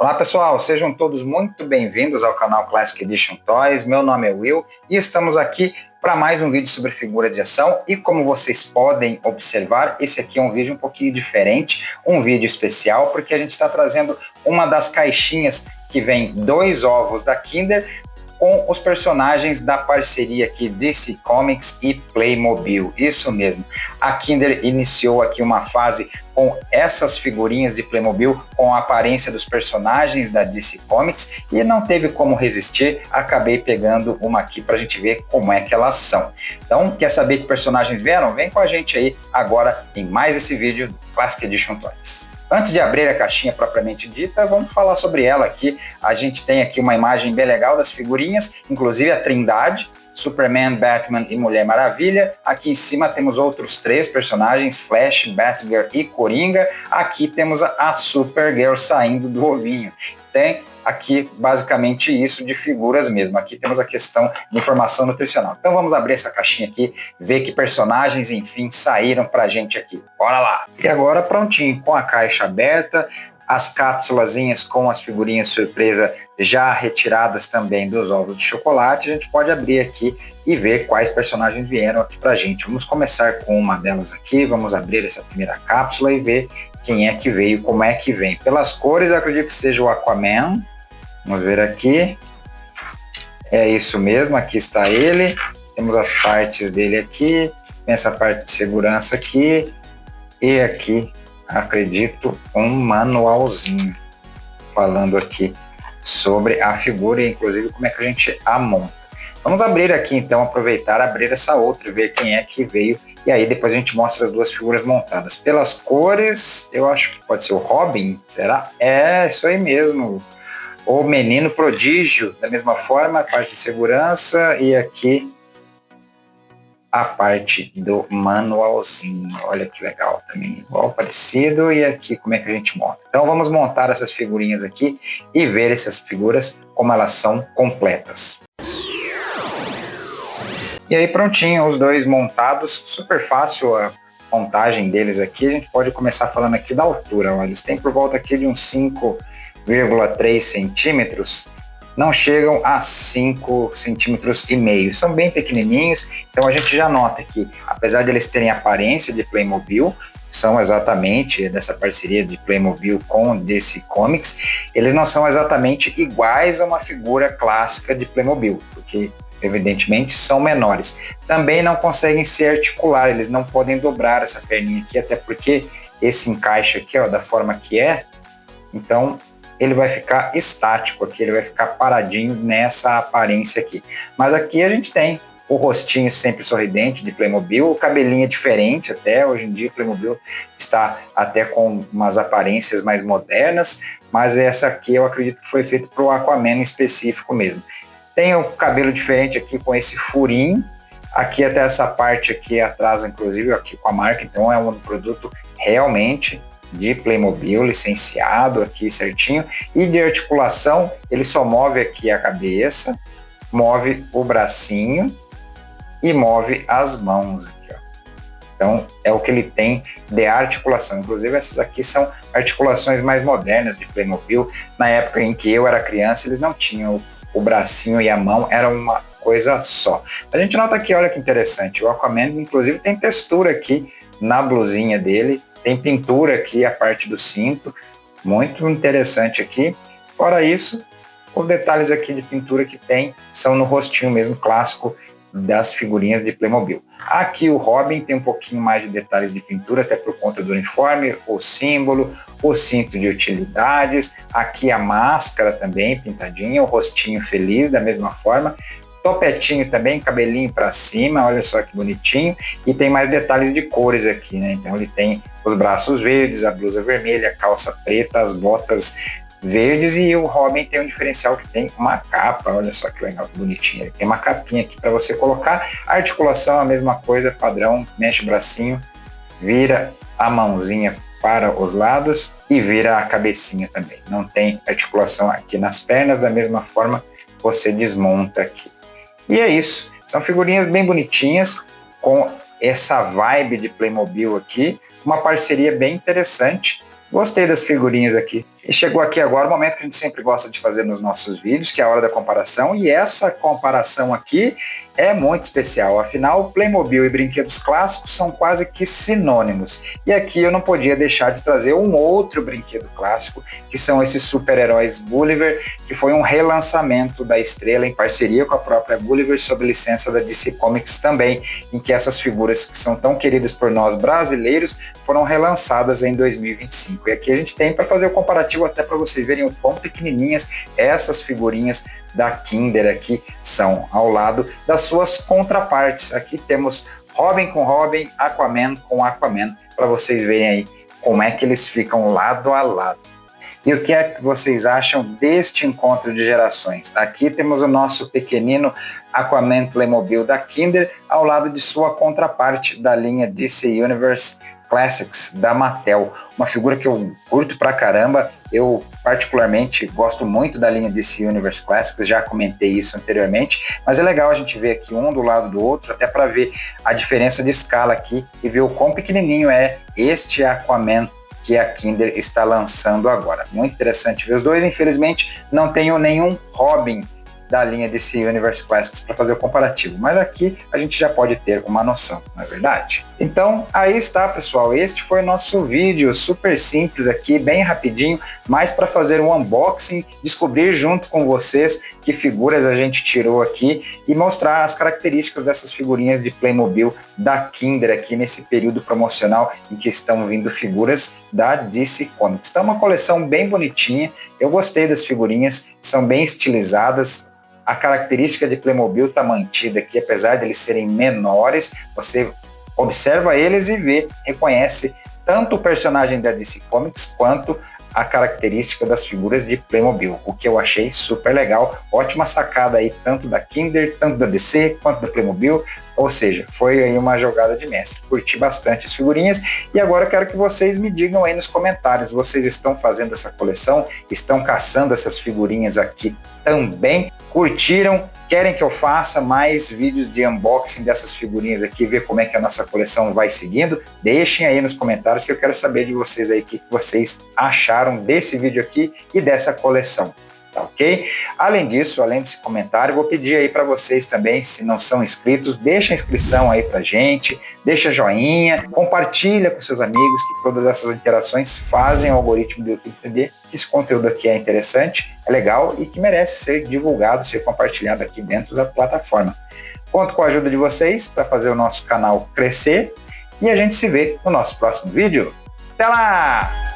Olá pessoal, sejam todos muito bem-vindos ao canal Classic Edition Toys. Meu nome é Will e estamos aqui para mais um vídeo sobre figuras de ação. E como vocês podem observar, esse aqui é um vídeo um pouquinho diferente, um vídeo especial, porque a gente está trazendo uma das caixinhas que vem 2 ovos da Kinder com os personagens da parceria aqui DC Comics e Playmobil. Isso mesmo, a Kinder iniciou aqui uma fase com essas figurinhas de Playmobil com a aparência dos personagens da DC Comics e não teve como resistir, acabei pegando uma aqui para a gente ver como é que elas são. Então, quer saber que personagens vieram? Vem com a gente aí agora em mais esse vídeo do Classic Edition Toys. Antes de abrir a caixinha propriamente dita, vamos falar sobre ela aqui. A gente tem aqui uma imagem bem legal das figurinhas, inclusive a Trindade, Superman, Batman e Mulher Maravilha. Aqui em cima temos outros 3 personagens, Flash, Batgirl e Coringa. Aqui temos a Supergirl saindo do ovinho. Tem aqui basicamente isso de figuras mesmo. Aqui temos a questão de informação nutricional. Então vamos abrir essa caixinha aqui, ver que personagens, enfim, saíram pra gente aqui. Bora lá! E agora prontinho, com a caixa aberta, as cápsulazinhas com as figurinhas surpresa já retiradas também dos ovos de chocolate, a gente pode abrir aqui e ver quais personagens vieram aqui pra gente. Vamos começar com uma delas aqui, vamos abrir essa primeira cápsula e ver quem é que veio, como é que vem. Pelas cores, eu acredito que seja o Aquaman. Vamos ver aqui. É isso mesmo, aqui está ele. Temos as partes dele aqui, tem essa parte de segurança aqui e aqui, acredito, um manualzinho falando aqui sobre a figura e inclusive como é que a gente a monta. Vamos abrir aqui então, aproveitar, abrir essa outra e ver quem é que veio e aí depois a gente mostra as 2 figuras montadas. Pelas cores, eu acho que pode ser o Robin, será? É, isso aí mesmo. O Menino Prodígio, da mesma forma, a parte de segurança e aqui a parte do manualzinho. Olha que legal também, igual, parecido. E aqui como é que a gente monta. Então vamos montar essas figurinhas aqui e ver essas figuras como elas são completas. E aí prontinho, os 2 montados, super fácil a montagem deles aqui. A gente pode começar falando aqui da altura. Ó. Eles têm por volta aqui de uns 5,3 centímetros, não chegam a 5,5 centímetros, são bem pequenininhos, então a gente já nota que, apesar de eles terem aparência de Playmobil, são exatamente dessa parceria de Playmobil com DC Comics, eles não são exatamente iguais a uma figura clássica de Playmobil, porque evidentemente são menores. Também não conseguem se articular, eles não podem dobrar essa perninha aqui, até porque esse encaixe aqui, ó, da forma que é, então ele vai ficar estático aqui, ele vai ficar paradinho nessa aparência aqui. Mas aqui a gente tem o rostinho sempre sorridente de Playmobil, o cabelinho é diferente até, hoje em dia Playmobil está até com umas aparências mais modernas, mas essa aqui eu acredito que foi feito para o Aquaman em específico mesmo. Tem o cabelo diferente aqui com esse furinho, aqui até essa parte aqui atrás, inclusive aqui com a marca, então é um produto realmente de Playmobil, licenciado aqui certinho, e de articulação ele só move aqui a cabeça, move o bracinho e move as mãos aqui, ó. Então é o que ele tem de articulação, inclusive essas aqui são articulações mais modernas de Playmobil. Na época em que eu era criança eles não tinham o bracinho e a mão, era uma coisa só. A gente nota aqui, olha que interessante, o Aquaman inclusive tem textura aqui na blusinha dele, tem pintura aqui, a parte do cinto, muito interessante aqui. Fora isso, os detalhes aqui de pintura que tem são no rostinho mesmo, clássico das figurinhas de Playmobil. Aqui o Robin tem um pouquinho mais de detalhes de pintura, até por conta do uniforme, o símbolo, o cinto de utilidades, aqui a máscara também pintadinha, o rostinho feliz da mesma forma, topetinho também, cabelinho para cima, olha só que bonitinho, e tem mais detalhes de cores aqui, né? Então ele tem os braços verdes, a blusa vermelha, a calça preta, as botas verdes e o Robin tem um diferencial que tem uma capa, olha só que legal, que bonitinho, ele tem uma capinha aqui para você colocar, a articulação a mesma coisa, padrão, mexe o bracinho, vira a mãozinha para os lados e vira a cabecinha também, não tem articulação aqui nas pernas, da mesma forma você desmonta aqui. E é isso, são figurinhas bem bonitinhas, com essa vibe de Playmobil aqui, uma parceria bem interessante. Gostei das figurinhas aqui. E chegou aqui agora o momento que a gente sempre gosta de fazer nos nossos vídeos, que é a hora da comparação, e essa comparação aqui é muito especial, afinal Playmobil e brinquedos clássicos são quase que sinônimos, e aqui eu não podia deixar de trazer um outro brinquedo clássico, que são esses super-heróis Gulliver, que foi um relançamento da Estrela em parceria com a própria Gulliver, sob licença da DC Comics também, em que essas figuras que são tão queridas por nós brasileiros foram relançadas em 2025. E aqui a gente tem para fazer o comparativo até para vocês verem o quão pequenininhas essas figurinhas da Kinder aqui são, ao lado das suas contrapartes. Aqui temos Robin com Robin, Aquaman com Aquaman, para vocês verem aí como é que eles ficam lado a lado. E o que é que vocês acham deste encontro de gerações? Aqui temos o nosso pequenino Aquaman Playmobil da Kinder, ao lado de sua contraparte da linha DC Universe Classics da Mattel, uma figura que eu curto pra caramba. Eu particularmente gosto muito da linha DC Universe Classics, já comentei isso anteriormente, mas é legal a gente ver aqui um do lado do outro, até para ver a diferença de escala aqui e ver o quão pequenininho é este Aquaman que a Kinder está lançando agora. Muito interessante ver os dois. Infelizmente não tenho nenhum Robin da linha DC Universe Classics para fazer o comparativo, mas aqui a gente já pode ter uma noção, não é verdade? Então aí está, pessoal, este foi o nosso vídeo super simples aqui, bem rapidinho, mas para fazer um unboxing, descobrir junto com vocês que figuras a gente tirou aqui e mostrar as características dessas figurinhas de Playmobil da Kinder aqui nesse período promocional em que estão vindo figuras da DC Comics. Então uma coleção bem bonitinha, eu gostei das figurinhas, são bem estilizadas. A característica de Playmobil está mantida aqui, apesar de eles serem menores, você observa eles e vê, reconhece tanto o personagem da DC Comics quanto a característica das figuras de Playmobil, o que eu achei super legal. Ótima sacada aí, tanto da Kinder, tanto da DC, quanto da Playmobil, ou seja, foi aí uma jogada de mestre. Curti bastante as figurinhas e agora eu quero que vocês me digam aí nos comentários, vocês estão fazendo essa coleção, estão caçando essas figurinhas aqui também? Curtiram? Querem que eu faça mais vídeos de unboxing dessas figurinhas aqui, ver como é que a nossa coleção vai seguindo? Deixem aí nos comentários que eu quero saber de vocês aí o que vocês acharam desse vídeo aqui e dessa coleção. Tá ok? Além disso, além desse comentário, vou pedir aí para vocês também, se não são inscritos, deixa a inscrição aí pra gente, deixa joinha, compartilha com seus amigos, que todas essas interações fazem o algoritmo do YouTube entender que esse conteúdo aqui é interessante, é legal e que merece ser divulgado, ser compartilhado aqui dentro da plataforma. Conto com a ajuda de vocês para fazer o nosso canal crescer e a gente se vê no nosso próximo vídeo. Até lá!